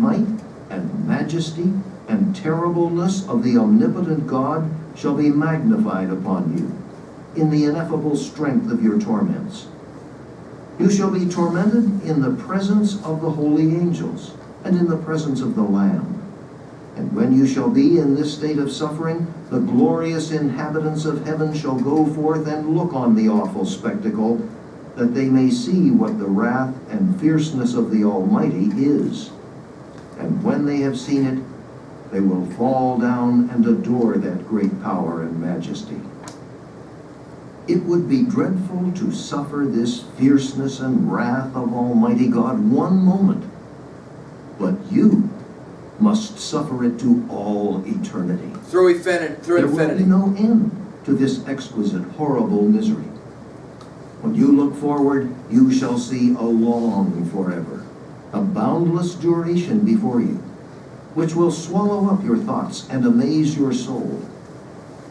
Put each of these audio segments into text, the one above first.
might and majesty and terribleness of the omnipotent God shall be magnified upon you in the ineffable strength of your torments. You shall be tormented in the presence of the holy angels and in the presence of the Lamb. And when you shall be in this state of suffering, the glorious inhabitants of heaven shall go forth and look on the awful spectacle, that they may see what the wrath and fierceness of the Almighty is. And when they have seen it, they will fall down and adore that great power and majesty. It would be dreadful to suffer this fierceness and wrath of Almighty God one moment, but you must suffer it to all eternity. Through infinity. There will be no end to this exquisite, horrible misery. When you look forward, you shall see a long forever, a boundless duration before you, which will swallow up your thoughts and amaze your soul.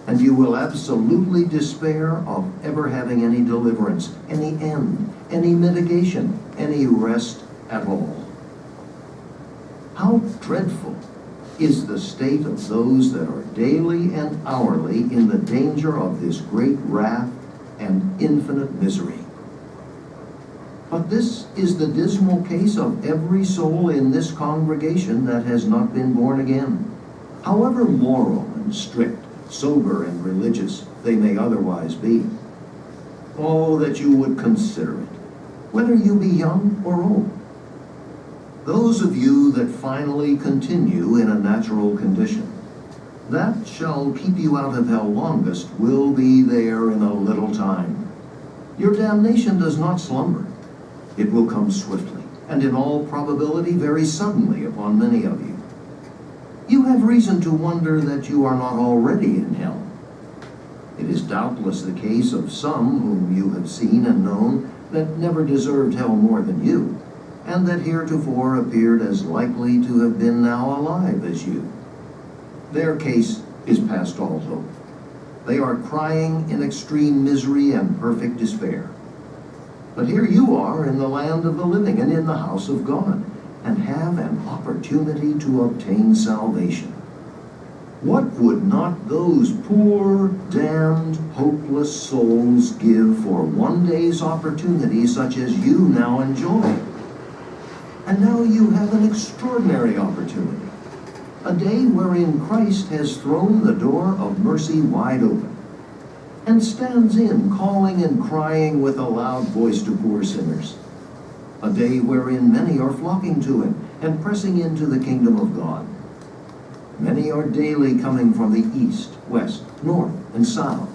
And you will absolutely despair of ever having any deliverance, any end, any mitigation, any rest at all. How dreadful is the state of those that are daily and hourly in the danger of this great wrath and infinite misery. But this is the dismal case of every soul in this congregation that has not been born again, however moral and strict, sober and religious they may otherwise be. Oh, that you would consider it, whether you be young or old. Those of you that finally continue in a natural condition, that shall keep you out of hell longest will be there in a little time. Your damnation does not slumber. It will come swiftly, and in all probability very suddenly upon many of you. You have reason to wonder that you are not already in hell. It is doubtless the case of some whom you have seen and known that never deserved hell more than you, and that heretofore appeared as likely to have been now alive as you. Their case is past all hope. They are crying in extreme misery and perfect despair. But here you are in the land of the living and in the house of God, and have an opportunity to obtain salvation. What would not those poor, damned, hopeless souls give for one day's opportunity such as you now enjoy? And now you have an extraordinary opportunity, a day wherein Christ has thrown the door of mercy wide open, and stands in, calling and crying with a loud voice to poor sinners. A day wherein many are flocking to him and pressing into the kingdom of God. Many are daily coming from the east, west, north, and south.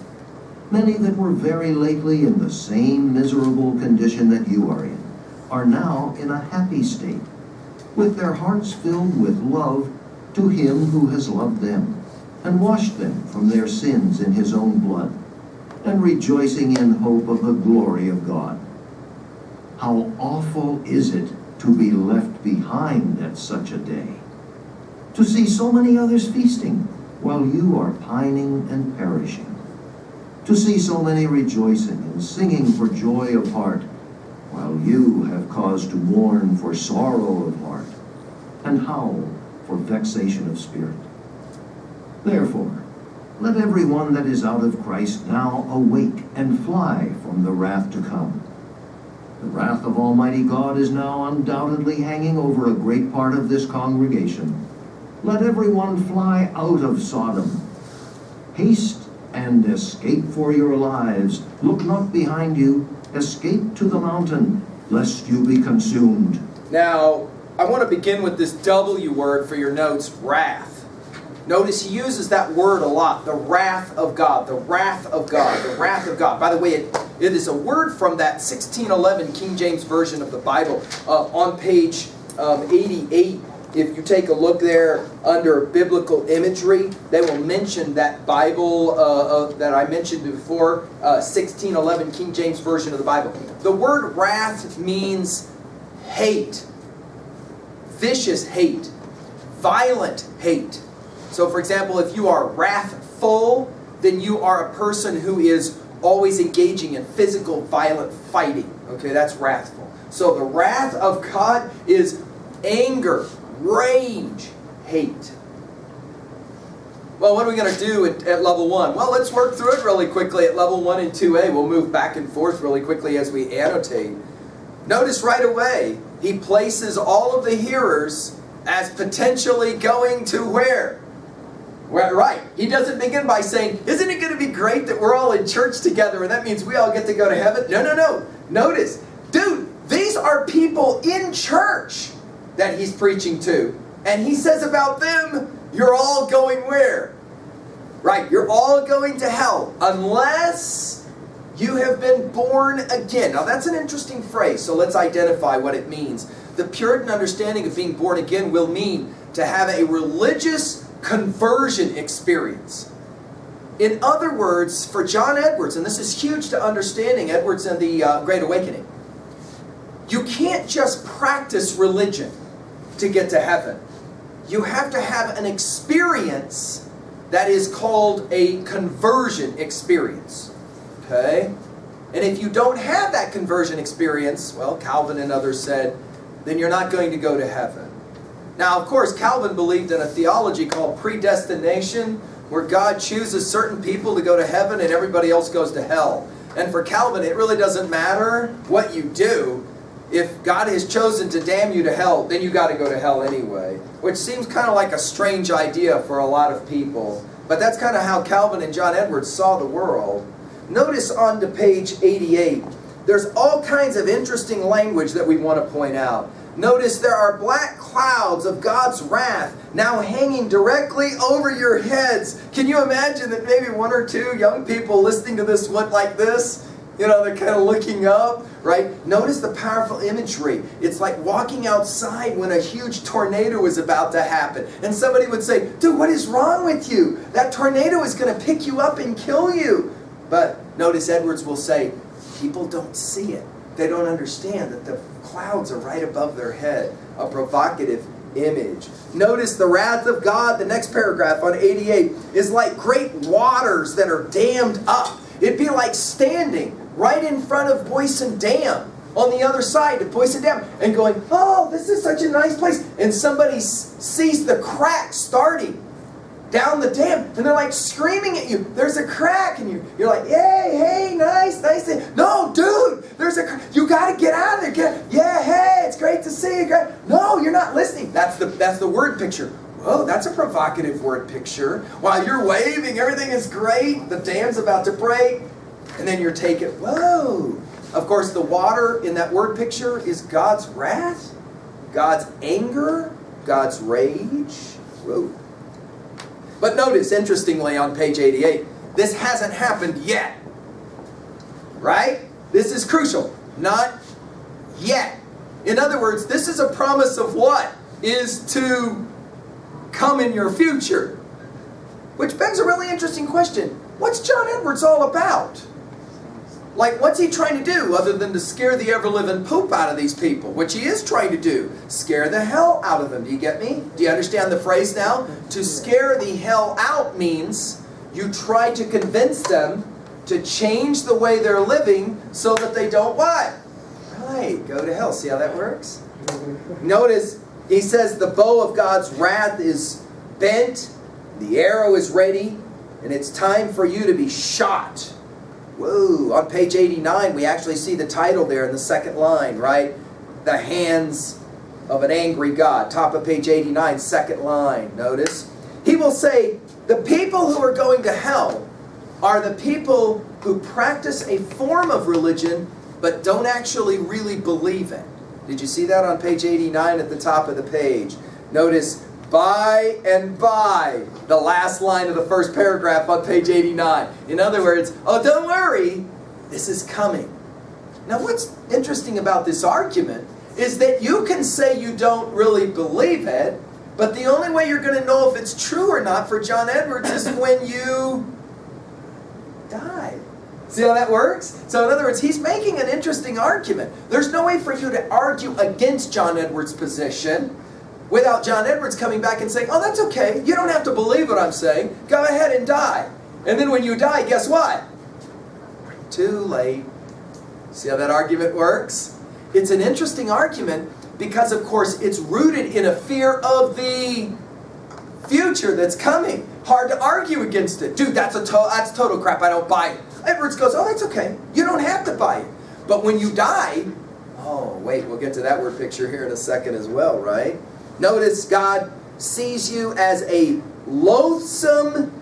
Many that were very lately in the same miserable condition that you are in, are now in a happy state, with their hearts filled with love to him who has loved them, and washed them from their sins in his own blood, and rejoicing in hope of the glory of God. How awful is it to be left behind at such a day, to see so many others feasting while you are pining and perishing, to see so many rejoicing and singing for joy of heart, while you have cause to mourn for sorrow of heart, and howl for vexation of spirit. Therefore, let every one that is out of Christ now awake and fly from the wrath to come. The wrath of Almighty God is now undoubtedly hanging over a great part of this congregation. Let every one fly out of Sodom. Haste and escape for your lives. Look not behind you. Escape to the mountain, lest you be consumed. Now, I want to begin with this W word for your notes, wrath. Notice he uses that word a lot, the wrath of God, the wrath of God, the wrath of God. By the way, it is a word from that 1611 King James Version of the Bible on page 88. If you take a look there under biblical imagery, they will mention that Bible that I mentioned before, 1611 King James Version of the Bible. The word wrath means hate, vicious hate, violent hate. So for example, if you are wrathful, then you are a person who is always engaging in physical, violent fighting. Okay, that's wrathful. So the wrath of God is anger, Rage, hate. Well, what are we going to do at level 1? Well, let's work through it really quickly at level 1 and 2a. We'll move back and forth really quickly as we annotate. Notice right away, he places all of the hearers as potentially going to where? Right. He doesn't begin by saying, isn't it going to be great that we're all in church together and that means we all get to go to heaven? No. Notice, dude, these are people in church that he's preaching to. And he says about them, you're all going where? Right, you're all going to hell unless you have been born again. Now that's an interesting phrase, so let's identify what it means. The Puritan understanding of being born again will mean to have a religious conversion experience. In other words, for John Edwards, and this is huge to understanding Edwards and the Great Awakening, you can't just practice religion to get to heaven. You have to have an experience that is called a conversion experience. Okay? And if you don't have that conversion experience, well, Calvin and others said, then you're not going to go to heaven. Now, of course, Calvin believed in a theology called predestination, where God chooses certain people to go to heaven and everybody else goes to hell. And for Calvin, it really doesn't matter what you do. If God has chosen to damn you to hell, then you got to go to hell anyway. Which seems kind of like a strange idea for a lot of people. But that's kind of how Calvin and John Edwards saw the world. Notice on to page 88. There's all kinds of interesting language that we want to point out. Notice there are black clouds of God's wrath now hanging directly over your heads. Can you imagine that maybe one or two young people listening to this went like this? You know, they're kind of looking up, right? Notice the powerful imagery. It's like walking outside when a huge tornado is about to happen. And somebody would say, dude, what is wrong with you? That tornado is going to pick you up and kill you. But notice Edwards will say, people don't see it. They don't understand that the clouds are right above their head. A provocative image. Notice the wrath of God, the next paragraph on 88, is like great waters that are dammed up. It'd be like standing right in front of Boyson Dam, on the other side of Boyson Dam, and going, oh, this is such a nice place. And somebody sees the crack starting down the dam, and they're like screaming at you, there's a crack, and you're like, hey, nice. No, dude, there's a crack. You got to get out of there. Yeah, hey, it's great to see you. No, you're not listening. That's the word picture. Whoa, that's a provocative word picture. While you're waving, everything is great. The dam's about to break. And then you're taken, whoa. Of course, the water in that word picture is God's wrath, God's anger, God's rage. Whoa. But notice, interestingly, on page 88, this hasn't happened yet. Right? This is crucial. Not yet. In other words, this is a promise of what is to come in your future. Which begs a really interesting question. What's John Edwards all about? Like, what's he trying to do other than to scare the ever-living poop out of these people? Which he is trying to do. Scare the hell out of them. Do you get me? Do you understand the phrase now? To scare the hell out means you try to convince them to change the way they're living so that they don't what? Right, go to hell. See how that works? Notice, he says the bow of God's wrath is bent, the arrow is ready, and it's time for you to be shot. Whoa, on page 89, we actually see the title there in the second line, right? The hands of an angry God. Top of page 89, second line. Notice. He will say, the people who are going to hell are the people who practice a form of religion but don't actually really believe it. Did you see that on page 89 at the top of the page? Notice, by and by, the last line of the first paragraph on page 89. In other words, oh, don't worry, this is coming. Now, what's interesting about this argument is that you can say you don't really believe it, but the only way you're going to know if it's true or not for John Edwards is when you die. See how that works? So in other words, he's making an interesting argument. There's no way for you to argue against John Edwards' position without John Edwards coming back and saying, oh, that's okay. You don't have to believe what I'm saying. Go ahead and die. And then when you die, guess what? Too late. See how that argument works? It's an interesting argument Because, of course, it's rooted in a fear of the future that's coming. Hard to argue against it. Dude, that's total crap. I don't buy it. Edwards goes, oh, that's okay. You don't have to buy it. But when you die, oh, wait, we'll get to that word picture here in a second as well, right? Notice God sees you as a loathsome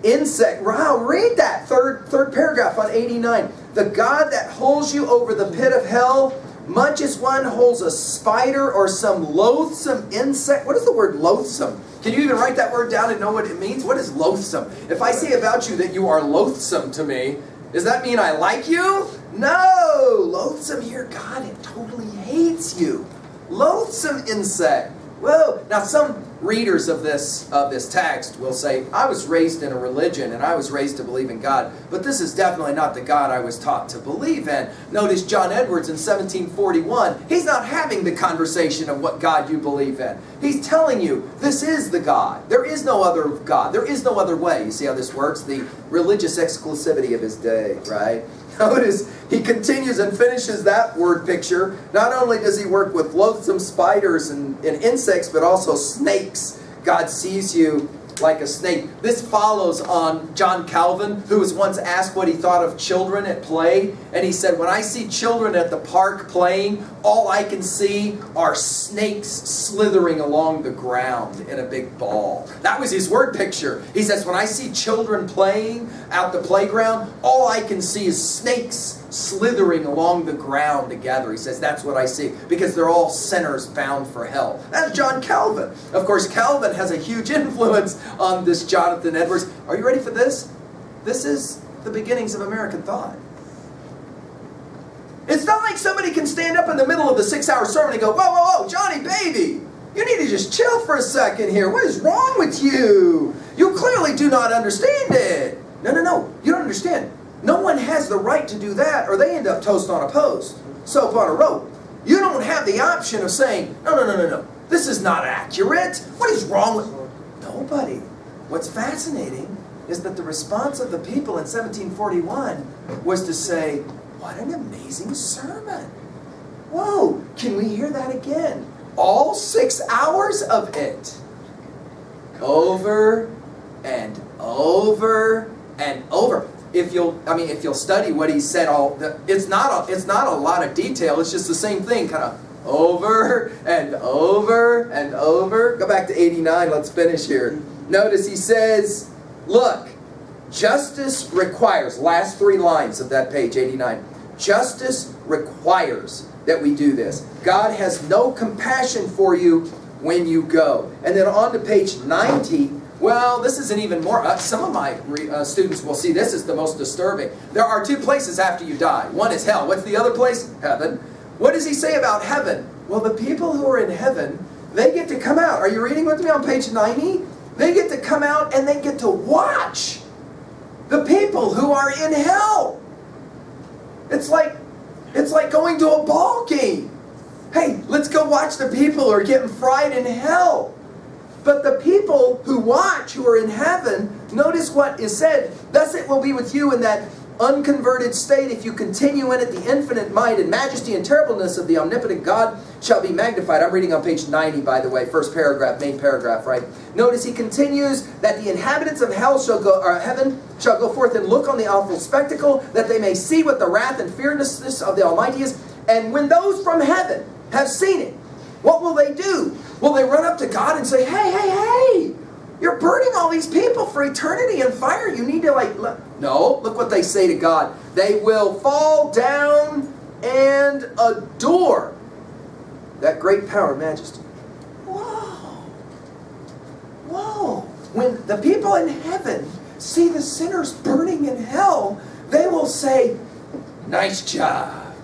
insect. Wow, read that third paragraph on 89. The God that holds you over the pit of hell, much as one holds a spider or some loathsome insect. What is the word loathsome? Can you even write that word down and know what it means? What is loathsome? If I say about you that you are loathsome to me, does that mean I like you? No! Loathsome here, God, it totally hates you. Loathsome insect. Whoa! Now some readers of this text will say, I was raised in a religion and I was raised to believe in God, but this is definitely not the God I was taught to believe in. Notice John Edwards in 1741, he's not having the conversation of what God you believe in. He's telling you, this is the God. There is no other God. There is no other way. You see how this works? The religious exclusivity of his day, right? Notice he continues and finishes that word picture. Not only does he work with loathsome spiders and insects, but also snakes. God sees you like a snake. This follows on John Calvin, who was once asked what he thought of children at play. And he said, when I see children at the park playing, all I can see are snakes slithering along the ground in a big ball. That was his word picture. He says, when I see children playing out the playground, all I can see is snakes slithering along the ground together. He says, that's what I see, because they're all sinners bound for hell. That's John Calvin. Of course, Calvin has a huge influence on this Jonathan Edwards. Are you ready for this? This is the beginnings of American thought. It's not like somebody can stand up in the middle of the 6-hour sermon and go, whoa, whoa, whoa, Johnny, baby, you need to just chill for a second here. What is wrong with you? You clearly do not understand it. No, you don't understand. No one has the right to do that, or they end up toast on a post, soap on a rope. You don't have the option of saying, no, this is not accurate. What is wrong with... Nobody. What's fascinating is that the response of the people in 1741 was to say, what an amazing sermon. Whoa, can we hear that again? All 6 hours of it. Over and over and over. If you'll study what he said, it's not a lot of detail. It's just the same thing, kind of over and over and over. Go back to 89. Let's finish here. Notice he says, look, justice requires, last 3 lines of that page, 89. Justice requires that we do this. God has no compassion for you when you go. And then on to page 90. Well, this isn't even more. Some of my students will see this is the most disturbing. There are 2 places after you die. One is hell. What's the other place? Heaven. What does he say about heaven? Well, the people who are in heaven, they get to come out. Are you reading with me on page 90? They get to come out and they get to watch the people who are in hell. It's like going to a ball game. Hey, let's go watch the people who are getting fried in hell. But the people who watch, who are in heaven, notice what is said. Thus it will be with you in that unconverted state. If you continue in it, the infinite might and majesty and terribleness of the omnipotent God shall be magnified. I'm reading on page 90, by the way. First paragraph, main paragraph, right? Notice he continues that the inhabitants of hell heaven shall go forth and look on the awful spectacle, that they may see what the wrath and fierceness of the Almighty is. And when those from heaven have seen it, what will they do? Will they run up to God and say, hey, you're burning all these people for eternity in fire. You need to No, look what they say to God. They will fall down and adore that great power and majesty. Whoa. When the people in heaven see the sinners burning in hell, they will say, nice job.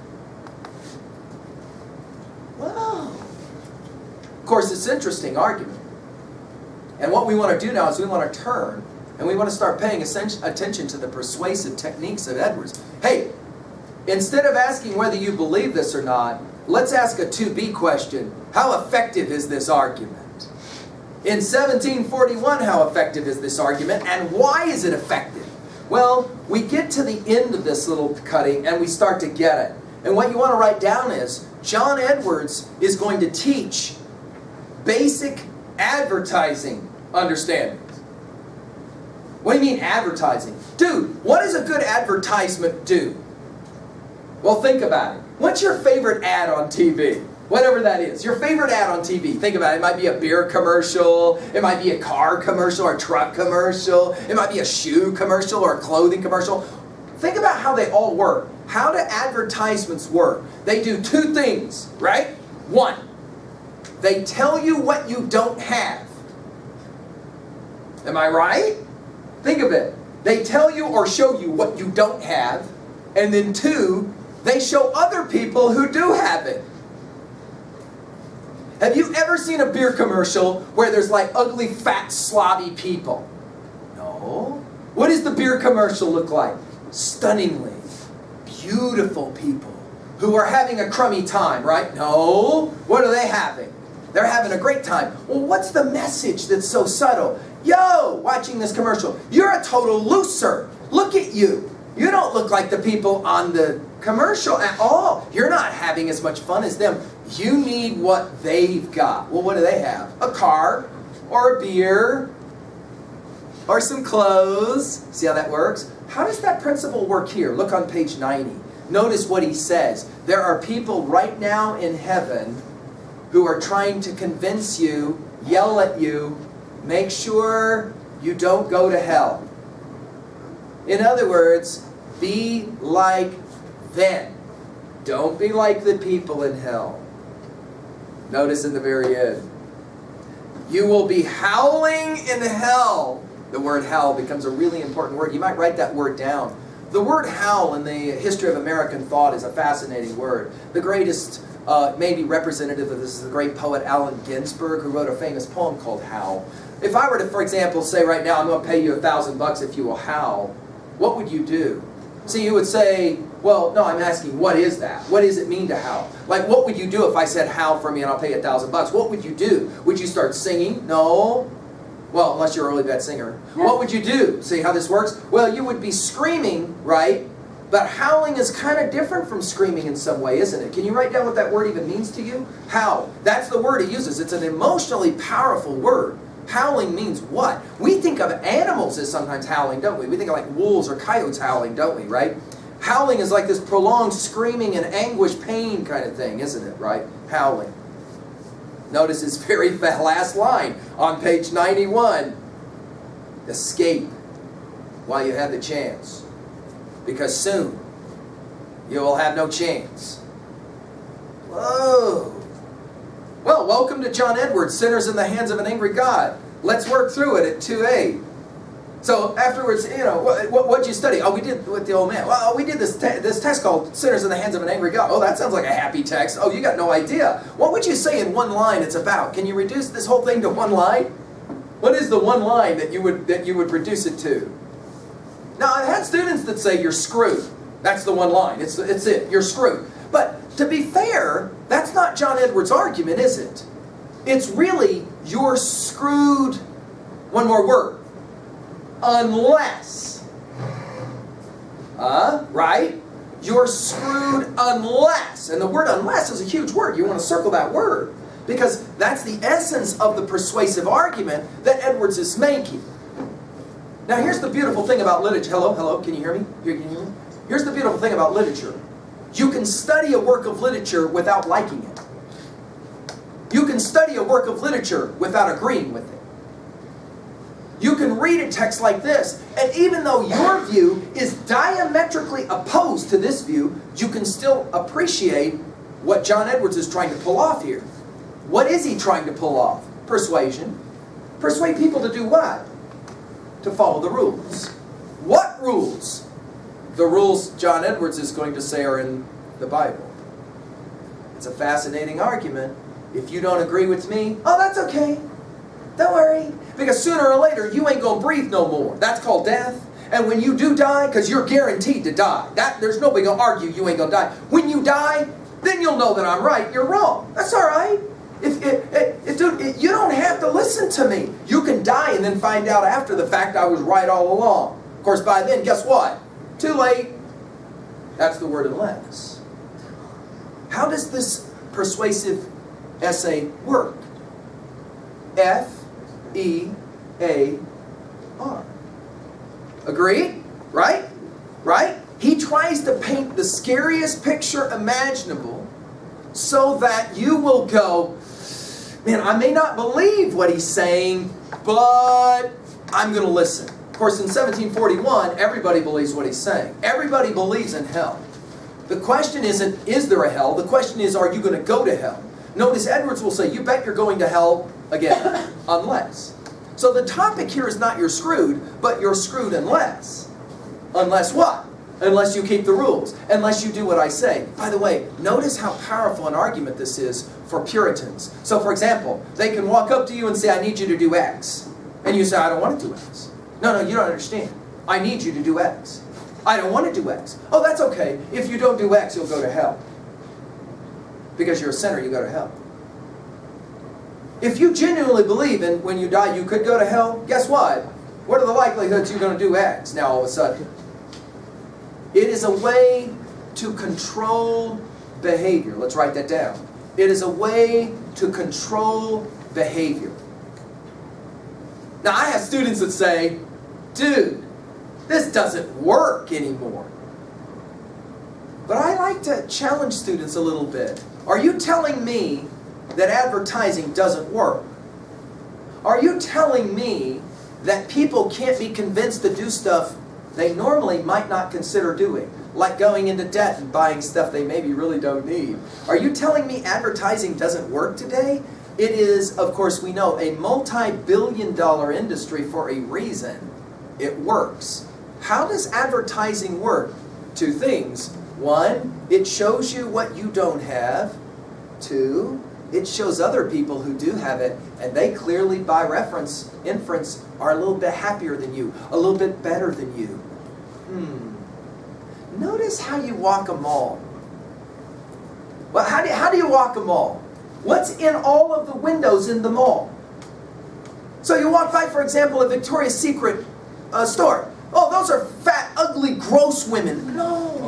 Wow. Of course, it's an interesting argument. And what we want to do now is we want to turn and we want to start paying attention to the persuasive techniques of Edwards. Hey, instead of asking whether you believe this or not, let's ask a 2B question. How effective is this argument? In 1741, how effective is this argument, and why is it effective? Well, we get to the end of this little cutting and we start to get it. And what you want to write down is, John Edwards is going to teach basic advertising understandings. What do you mean advertising? Dude, what does a good advertisement do? Well, think about it. What's your favorite ad on TV? Whatever that is. Your favorite ad on TV. Think about it. It might be a beer commercial. It might be a car commercial or a truck commercial. It might be a shoe commercial or a clothing commercial. Think about how they all work. How do advertisements work? They do two things, right? One, they tell you what you don't have. Am I right? Think of it. They tell you or show you what you don't have. And then two, they show other people who do have it. Have you ever seen a beer commercial where there's like ugly, fat, slobby people? No. What does the beer commercial look like? Stunningly beautiful people who are having a crummy time, right? No. What are they having? They're having a great time. Well, what's the message that's so subtle? Yo, watching this commercial, you're a total loser. Look at you. You don't look like the people on the commercial at all. You're not having as much fun as them. You need what they've got. Well, what do they have? A car, or a beer, or some clothes. See how that works? How does that principle work here? Look on page 90. Notice what he says. There are people right now in heaven who are trying to convince you, yell at you, make sure you don't go to hell. In other words, be like them. Don't be like the people in hell. Notice in the very end. You will be howling in hell. The word howl becomes a really important word. You might write that word down. The word howl in the history of American thought is a fascinating word. The greatest, maybe representative of this is the great poet Allen Ginsberg, who wrote a famous poem called Howl. If I were to, for example, say right now, I'm going to pay you $1,000 if you will howl, what would you do? See, you would say, well, no, I'm asking, what is that? What does it mean to howl? Like, what would you do if I said, howl for me and I'll pay you $1,000? What would you do? Would you start singing? No. Well, unless you're a really bad singer. What would you do? See how this works? Well, you would be screaming, right? But howling is kind of different from screaming in some way, isn't it? Can you write down what that word even means to you? Howl. That's the word he uses. It's an emotionally powerful word. Howling means what? We think of animals as sometimes howling, don't we? We think of like wolves or coyotes howling, don't we, right? Howling is like this prolonged screaming and anguish, pain kind of thing, isn't it, right? Howling. Notice his very last line on page 91. Escape while you have the chance, because soon you will have no chance. Whoa. Well, welcome to John Edwards, Sinners in the Hands of an Angry God. Let's work through it at 2A. So afterwards, you know, what'd you study? Oh, we did with the old man. Well, we did this text called Sinners in the Hands of an Angry God. Oh, that sounds like a happy text. Oh, you got no idea. What would you say in one line it's about? Can you reduce this whole thing to one line? What is the one line that you would reduce it to? Now, I've had students that say you're screwed. That's the one line. It's it. You're screwed. But to be fair, that's not John Edwards' argument, is it? It's really you're screwed. One more word. Unless. Right? You're screwed unless. And the word unless is a huge word. You want to circle that word. Because that's the essence of the persuasive argument that Edwards is making. Now here's the beautiful thing about literature. Hello, can you hear me? Can you hear me? Here's the beautiful thing about literature. You can study a work of literature without liking it. You can study a work of literature without agreeing with it. You can read a text like this, and even though your view is diametrically opposed to this view, you can still appreciate what John Edwards is trying to pull off here. What is he trying to pull off? Persuasion. Persuade people to do what? To follow the rules. What rules? The rules John Edwards is going to say are in the Bible. It's a fascinating argument. If you don't agree with me, oh, that's okay. Don't worry. Because sooner or later, you ain't going to breathe no more. That's called death. And when you do die, because you're guaranteed to die, there's nobody going to argue you ain't going to die. When you die, then you'll know that I'm right, you're wrong. That's all right. Dude, you don't have to listen to me. You can die and then find out after the fact I was right all along. Of course, by then, guess what? Too late. That's the word unless. How does this persuasive essay work? F-E-A-R. Agreed? Right? Right? He tries to paint the scariest picture imaginable so that you will go, man, I may not believe what he's saying, but I'm going to listen. Of course, in 1741, everybody believes what he's saying. Everybody believes in hell. The question isn't, is there a hell? The question is, are you going to go to hell? Notice Edwards will say, you bet you're going to hell again, unless. So the topic here is not you're screwed, but you're screwed unless. Unless what? Unless you keep the rules. Unless you do what I say. By the way, notice how powerful an argument this is for Puritans. So for example, they can walk up to you and say, I need you to do X. And you say, I don't want to do X. No, you don't understand. I need you to do X. I don't want to do X. Oh, that's okay. If you don't do X, you'll go to hell. Because you're a sinner, you go to hell. If you genuinely believe in when you die you could go to hell, guess what? What are the likelihoods you're going to do X now all of a sudden? It is a way to control behavior. Let's write that down. It is a way to control behavior. Now I have students that say, dude, this doesn't work anymore. But I like to challenge students a little bit. Are you telling me that advertising doesn't work? Are you telling me that people can't be convinced to do stuff they normally might not consider doing? Like going into debt and buying stuff they maybe really don't need. Are you telling me advertising doesn't work today? It is, of course, we know, a multi-billion-dollar industry for a reason. It works. How does advertising work? Two things. One, it shows you what you don't have. Two, it shows other people who do have it, and they clearly, by reference, inference, are a little bit happier than you, a little bit better than you. Notice how you walk a mall. Well, how do you walk a mall? What's in all of the windows in the mall? So you walk by, for example, a Victoria's Secret store. Oh, those are fat, ugly, gross women. No.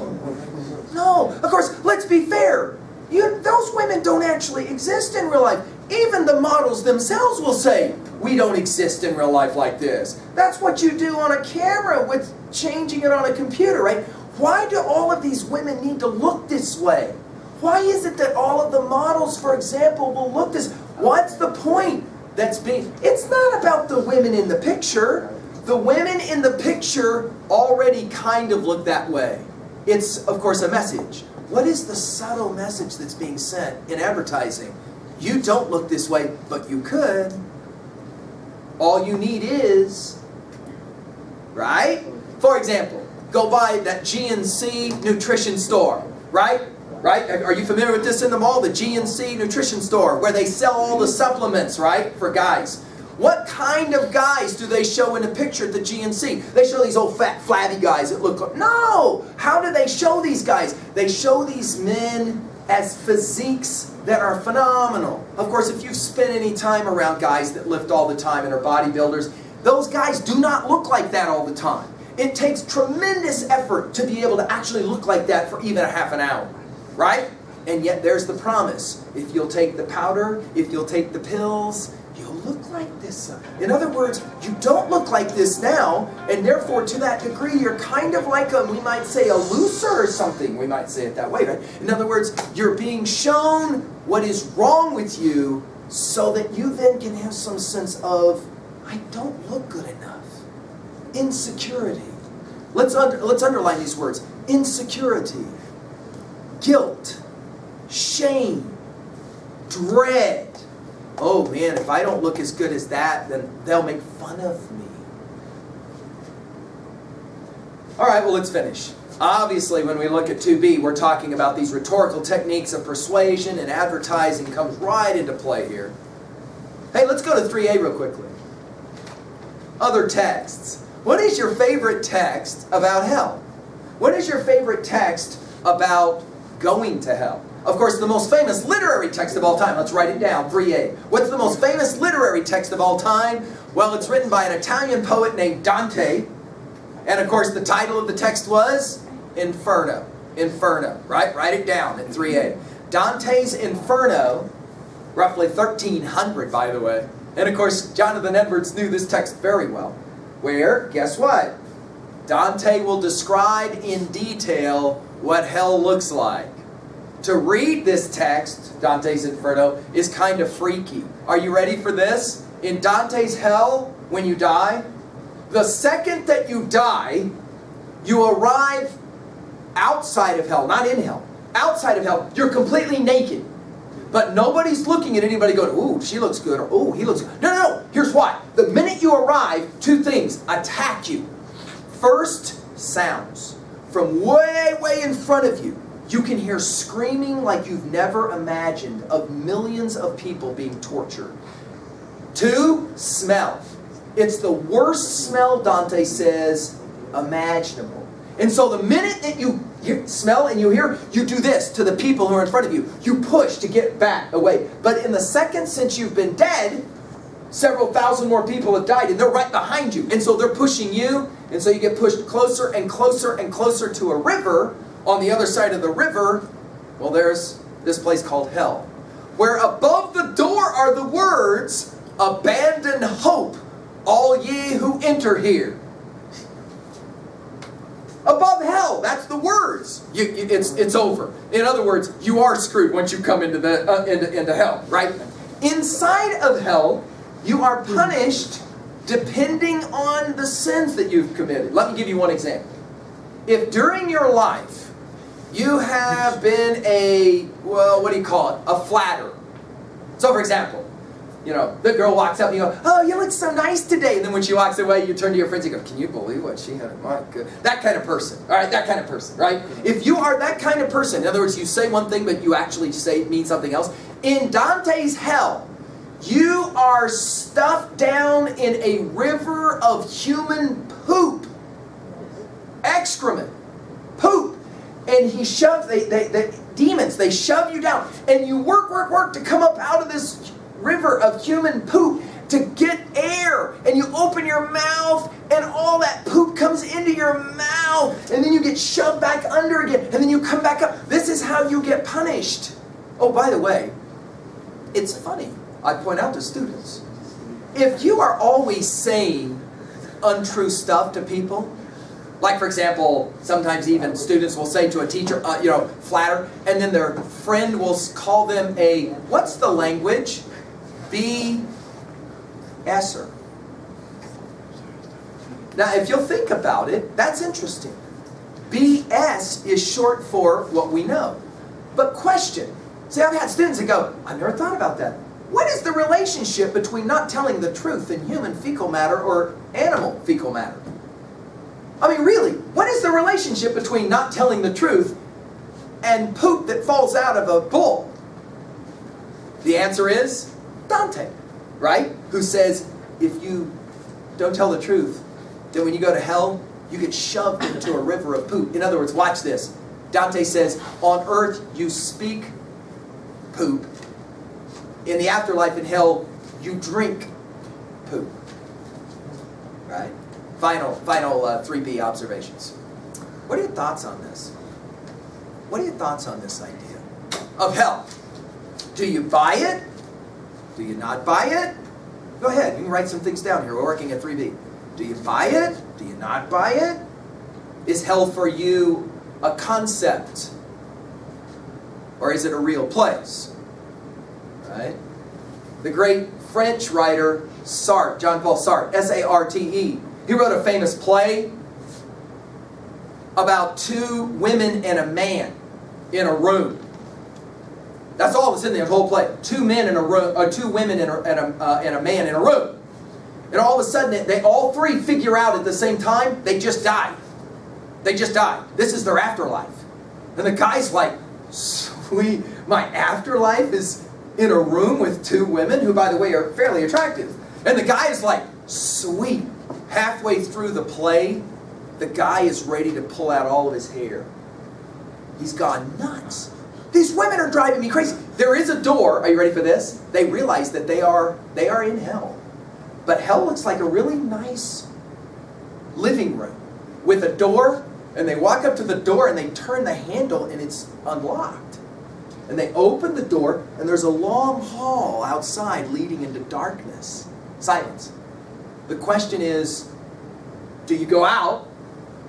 Of course, let's be fair. Those women don't actually exist in real life. Even the models themselves will say, we don't exist in real life like this. That's what you do on a camera with changing it on a computer, right? Why do all of these women need to look this way? Why is it that all of the models, for example, will look this? What's the point that's being... It's not about the women in the picture. The women in the picture already kind of look that way. It's, of course, a message. What is the subtle message that's being sent in advertising? You don't look this way, but you could. All you need is, right? For example, go by that GNC nutrition store, right? Right? Are you familiar with this in the mall? The GNC nutrition store, where they sell all the supplements, right? For guys. What kind of guys do they show in a picture at the GNC? They show these old fat flabby guys that look like... No! How do they show these guys? They show these men as physiques that are phenomenal. Of course, if you've spent any time around guys that lift all the time and are bodybuilders, those guys do not look like that all the time. It takes tremendous effort to be able to actually look like that for even a half an hour. Right? And yet there's the promise. If you'll take the powder, if you'll take the pills, you'll look like this. In other words, you don't look like this now, and therefore to that degree you're kind of like a, we might say, a loser or something. We might say it that way, right? In other words, you're being shown what is wrong with you so that you then can have some sense of, I don't look good enough. Insecurity. Let's underline these words. Insecurity. Guilt, shame, dread. Oh man, if I don't look as good as that, then they'll make fun of me. All right, well, let's finish. Obviously, when we look at 2b, we're talking about these rhetorical techniques of persuasion, and advertising comes right into play here. Hey, let's go to 3a real quickly. Other texts. What is your favorite text about hell? What is your favorite text about going to hell? Of course, the most famous literary text of all time. Let's write it down, 3a. What's the most famous literary text of all time? Well, it's written by an Italian poet named Dante. And of course, the title of the text was Inferno. Inferno, right? Write it down at 3a. Dante's Inferno, roughly 1300, by the way. And of course, Jonathan Edwards knew this text very well. Where, guess what? Dante will describe in detail what hell looks like. To read this text, Dante's Inferno, is kind of freaky. Are you ready for this? In Dante's hell, when you die, the second that you die, you arrive outside of hell, not in hell. Outside of hell, you're completely naked. But nobody's looking at anybody going, ooh, she looks good, or ooh, he looks good. No, no, no. Here's why. The minute you arrive, two things attack you. First, sounds. From way, way in front of you, you can hear screaming like you've never imagined of millions of people being tortured. Two, smell. It's the worst smell, Dante says, imaginable. And so the minute that you smell and you hear, you do this to the people who are in front of you. You push to get back away. But in the second since you've been dead, several thousand more people have died and they're right behind you. And so they're pushing you. And so you get pushed closer and closer and closer to a river. On the other side of the river, well, there's this place called hell, where above the door are the words, abandon hope, all ye who enter here. Above hell, that's the words. It's over. In other words, you are screwed once you come into into hell, right? Inside of hell, you are punished depending on the sins that you've committed. Let me give you one example. If during your life you have been a flatterer. So for example, the girl walks up and you go, oh, you look so nice today. And then when she walks away, you turn to your friends and go, can you believe what she had? My goodness. That kind of person. All right, that kind of person, right? If you are that kind of person, in other words, you say one thing, but you actually mean something else. In Dante's hell, you are stuffed down in a river of human poop. Excrement. Poop. And he shoves, demons, they shove you down. And you work to come up out of this river of human poop to get air. And you open your mouth and all that poop comes into your mouth. And then you get shoved back under again. And then you come back up. This is how you get punished. Oh, by the way, it's funny. I point out to students. If you are always saying untrue stuff to people, like, for example, sometimes even students will say to a teacher, flatter, and then their friend will call them what's the language? BSer. Now, if you'll think about it, that's interesting. BS is short for what we know. But question. See, I've had students that go, I've never thought about that. What is the relationship between not telling the truth in human fecal matter or animal fecal matter? I mean, really, what is the relationship between not telling the truth and poop that falls out of a bull? The answer is Dante, right? Who says, if you don't tell the truth, then when you go to hell, you get shoved into a river of poop. In other words, watch this. Dante says, on earth you speak poop. In the afterlife in hell, you drink poop. Right? Final 3B observations. What are your thoughts on this? What are your thoughts on this idea of hell? Do you buy it? Do you not buy it? Go ahead, you can write some things down here. We're working at 3B. Do you buy it? Do you not buy it? Is hell for you a concept? Or is it a real place? Right? The great French writer Sartre, Jean-Paul Sartre, S-A-R-T-E, he wrote a famous play about two women and a man in a room. That's all that's in the whole play. Two men in a room, or two women and a man in a room. And all of a sudden, they all three figure out at the same time, they just died. They just died. This is their afterlife. And the guy's like, sweet, my afterlife is in a room with two women who, by the way, are fairly attractive. And the guy is like, sweet. Halfway through the play, the guy is ready to pull out all of his hair. He's gone nuts. These women are driving me crazy. There is a door. Are you ready for this? They realize that they are in hell. But hell looks like a really nice living room with a door, and they walk up to the door and they turn the handle and it's unlocked. And they open the door, and there's a long hall outside leading into darkness. Silence. The question is, do you go out,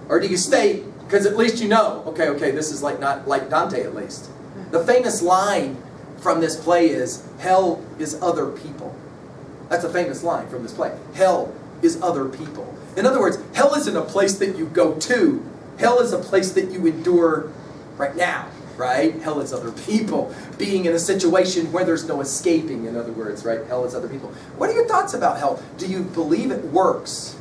or do you stay? Because at least you know, okay, this is not like Dante at least. The famous line from this play is, hell is other people. That's a famous line from this play. Hell is other people. In other words, hell isn't a place that you go to. Hell is a place that you endure right now, right? Hell is other people. Being in a situation where there's no escaping, in other words, right? Hell is other people. What are your thoughts about hell? Do you believe it works?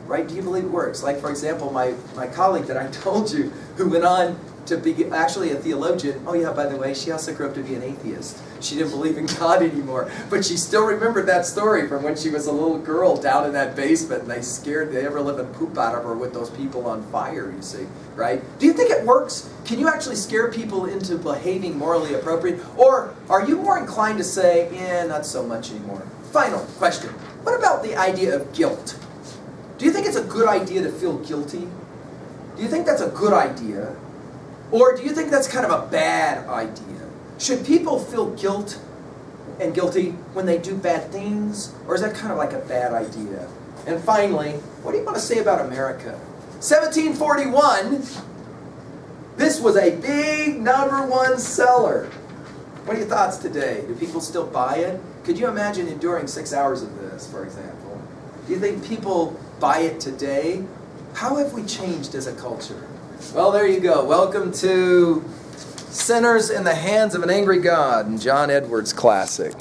Right? Do you believe it works? Like, for example, my colleague that I told you, who went on to be actually a theologian. Oh yeah, by the way, she also grew up to be an atheist. She didn't believe in God anymore. But she still remembered that story from when she was a little girl down in that basement, and they scared the ever-living poop out of her with those people on fire, you see. Right? Do you think it works? Can you actually scare people into behaving morally appropriate? Or are you more inclined to say, not so much anymore? Final question. What about the idea of guilt? Do you think it's a good idea to feel guilty? Do you think that's a good idea? Or do you think that's kind of a bad idea? Should people feel guilt and guilty when they do bad things? Or is that kind of like a bad idea? And finally, what do you want to say about America? 1741, this was a big #1 seller. What are your thoughts today? Do people still buy it? Could you imagine enduring 6 hours of this, for example? Do you think people buy it today? How have we changed as a culture? Well, there you go. Welcome to Sinners in the Hands of an Angry God, and John Edwards' classic.